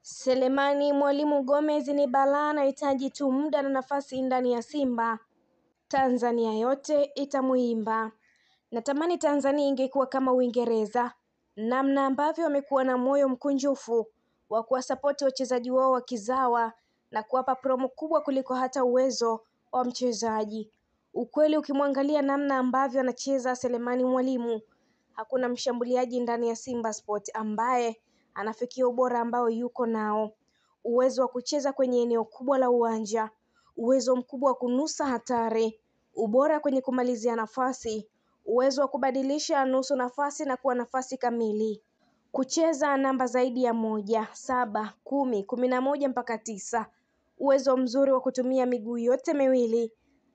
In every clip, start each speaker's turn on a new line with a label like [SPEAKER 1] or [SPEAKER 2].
[SPEAKER 1] Selemani Mwalimu Gomez ni balaa, anahitaji tu muda na nafasi ndani ya Simba. Tanzania yote itamuimba. Natamani Tanzania ingekuwa kama Uingereza, namna ambavyo wamekuwa na moyo mkunjufu wa kuwasapoti wachezaji wao wakizawa na kuwapa promo kubwa kuliko hata uwezo wa mchezaji. Ukweli ukimwangalia namna ambavyo anacheza Selemani Mwalimu, hakuna mshambuliaji ndani ya Simba Sport ambaye anafikia ubora ambao yuko nao. Uwezo wa kucheza kwenye eneo kubwa la uwanja, uwezo mkubwa wa kunusa hatari, ubora kwenye kumalizia nafasi, uwezo wa kubadilisha nusu nafasi na kuwa nafasi kamili, kucheza namba zaidi ya 1, 7, 10, 11 mpaka 9, uwezo mzuri wa kutumia miguu yote miwili,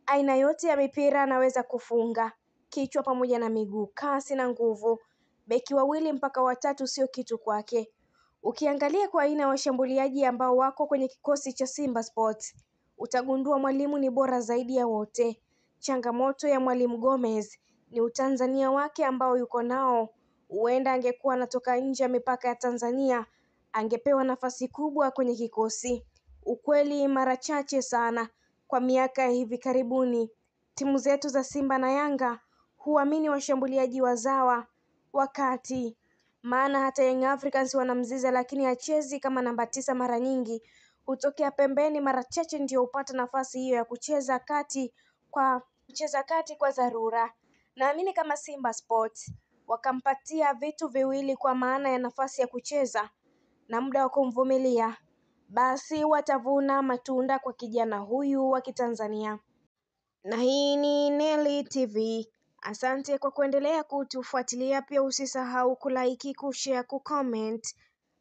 [SPEAKER 1] aina yote ya mipira anaweza kufunga, kichwa pamoja na miguu, kasi na nguvu, beki wawili mpaka watatu sio kitu kwake. Ukiangalia kwa aina ya washambuliaji ambao wako kwenye kikosi cha Simba Sports, utagundua Mwalimu ni bora zaidi ya wote. Changamoto ya Mwalimu Gomez ni utanzania wake ambao yuko nao. Huenda angekuwa anatoka nje ya mipaka ya Tanzania, angepewa nafasi kubwa kwenye kikosi. Ukweli mara chache sana kwa miaka hivi karibuni, timu zetu za Simba na Yanga huamini washambuliaji wazawa wakati, maana hata Young Africans wanamziza, lakini hachezi kama namba 9. Mara nyingi hutokea pembeni, mara chache ndio upata nafasi hiyo ya kucheza kati kwa dharura. Naamini kama Simba Sports wakampatia vitu viwili, kwa maana ya nafasi ya kucheza na muda wa kumvumilia, basi watavuna matunda kwa kijana huyu wa Kitanzania. Na hii ni Neli TV. Asante kwa kuendelea kutufuatilia, pia usisahau kulike, kushare, kucomment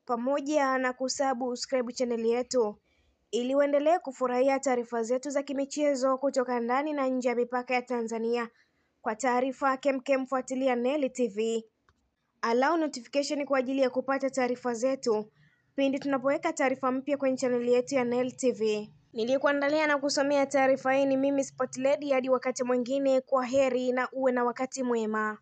[SPEAKER 1] pamoja na kusubscribe channel yetu ili uendelee kufurahia taarifa zetu za kimichezo kutoka ndani na nje ya mipaka ya Tanzania. Kwa taarifa kemkem fuatilia Neli TV. Allow notification kwa ajili ya kupata taarifa zetu pindi tunapoweka taarifa mpya kwenye channel yetu ya Neli TV. Nilikuandalia na kusomea taarifa hii ni mimi Sport Lady. Hadi wakati mwingine, kwa heri na uwe na wakati mwema.